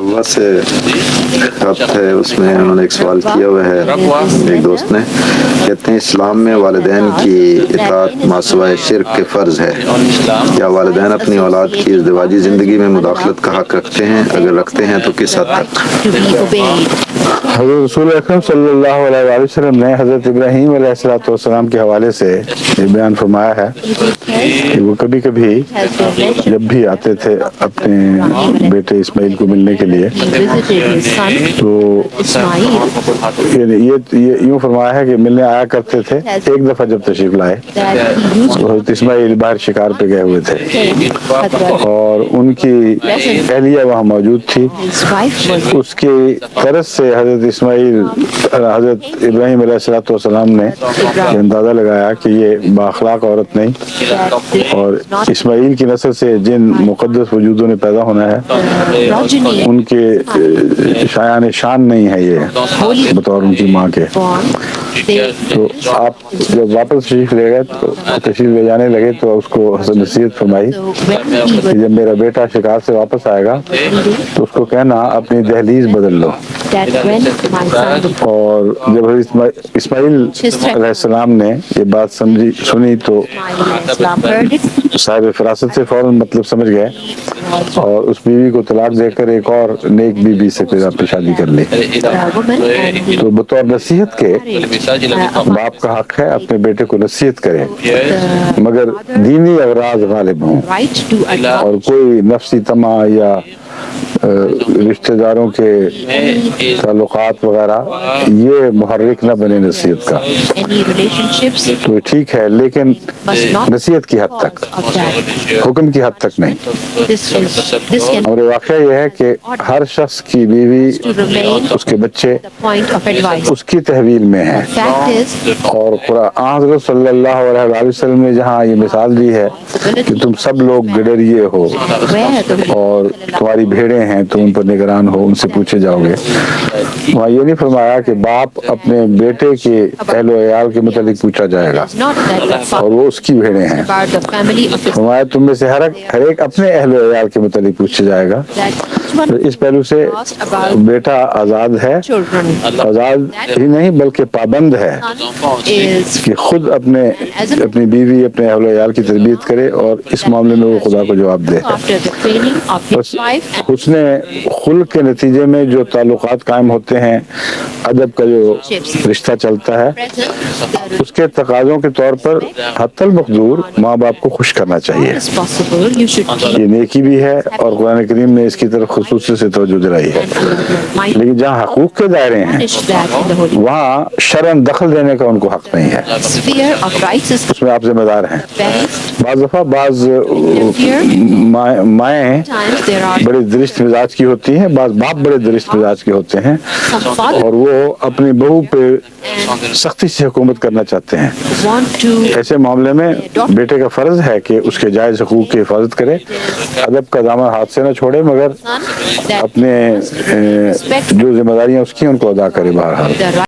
हवा से खत है, उसमें उन्होंने एक सवाल किया हुआ है एक दोस्त ने, कहते हैं इस्लाम में वालिदैन की इताअत मासवाए शिर्क के फ़र्ज़ है, क्या वालिदैन अपनी औलाद की इज़दिवाजी ज़िंदगी में मुदाखलत का हक़ रखते हैं? अगर रखते हैं तो किस हद तक? हज़रत रसूल अकरम सल्लल्लाहु अलैहि वसल्लम ने हज़रत इब्राहीम अलैहिस्सलाम के हवाले से ये बयान फरमाया है कि वो कभी कभी जब भी आते थे अपने बेटे इस्माइल को मिलने के लिए, तो ये यूँ फरमाया है कि मिलने आया करते थे। एक दफ़ा जब तशरीफ़ लाए तो हज़रत इस्माइल बाहर शिकार पे गए हुए थे और उनकी अहलिया वहाँ मौजूद थी। उसकी तरस से हज़रत इब्राहीम अलैहिस्सलाम ने अंदाज़ा लगाया कि ये बाअखलाक औरत नहीं, और इस्माइल की नस्ल से जिन मुक़द्दस वजूदों ने पैदा होना है उनके शायान शान नहीं है ये बतौर उनकी माँ के। तो आप जब वापस तशरीफ़ ले जाने लगे तो उसको हसन नसीहत फरमाई कि जब मेरा बेटा शिकार से वापस आएगा तो उसको कहना अपनी दहलीज बदल लो। और जब इस्माइल अलैहिस्सलाम ने ये बात सुनी तो साहिब फिरासत से फौरन मतलब समझ गए और उस बीवी को तलाक देकर एक और नेक बीवी से फिर अपनी शादी कर ली। तो बतौर नसीहत के बाप का हक है अपने बेटे को नसीहत करे, मगर दीनी अगराज गालिब हों और कोई नफसी तमा या रिश्तेदारों के ताल्लुकात वगैरह ये मुहर्रिक न बने नसीहत का। तो ठीक है, लेकिन नसीहत की हद तक, हुक्म की हद तक नहीं। और वाक़या ये है कि हर शख्स की बीवी, उसके बच्चे उसकी तहवील में है। और कुरान हज़रत सल्लल्लाहु अलैहि वसल्लम ने जहाँ ये मिसाल दी है कि तुम सब लोग गिडरिए हो और तुम्हारी भेड़ें हैं, तुम उन पर निगरान हो, उनसे पूछे जाओगे, वहाँ ये नहीं फरमाया कि बाप अपने बेटे के अहलो अयाल के मुतालिक पूछा जाएगा और वो उसकी भेड़ें हैं। फरमाया तुम में से हर एक अपने अहलो अयाल के मुतालिक पूछा जाएगा। तो इस पहलू से बेटा आज़ाद है, आज़ाद ही नहीं बल्कि पाबंद है कि खुद अपनी बीवी, अपने अहलो अयाल की तरबियत करे और इस मामले में वो खुदा को जवाब दे। बस उसने खुल के नतीजे में जो ताल्लुकात कायम होते हैं, अदब का जो रिश्ता चलता है, उसके तकाज़ों के तौर पर हत्तल मक़दूर माँ बाप को खुश करना चाहिए। ये नेकी भी है और कुरान करीम ने इसकी तरफ खुसूसी से तवज्जो दिलाई है। लेकिन जहाँ हकूक़ के दायरे हैं वहाँ शरन दखल देने का उनको हक नहीं है, उसमें आप जिम्मेदार हैं। बाज़ दफ़ा माएँ बड़े दरिश्त मिजाज की होती हैं, बाज़ बाप बड़े दरिश्त मिजाज के होते हैं और वो अपनी बहू पे सख्ती से हुकूमत करना चाहते हैं। ऐसे मामले में बेटे का फ़र्ज़ है कि उसके जायज़ हकूक़ की हिफाजत करे, अदब का दामन हाथ से न छोड़े, मगर अपने जो जिम्मेदारियाँ उसकी उनको अदा करे बहरहाल।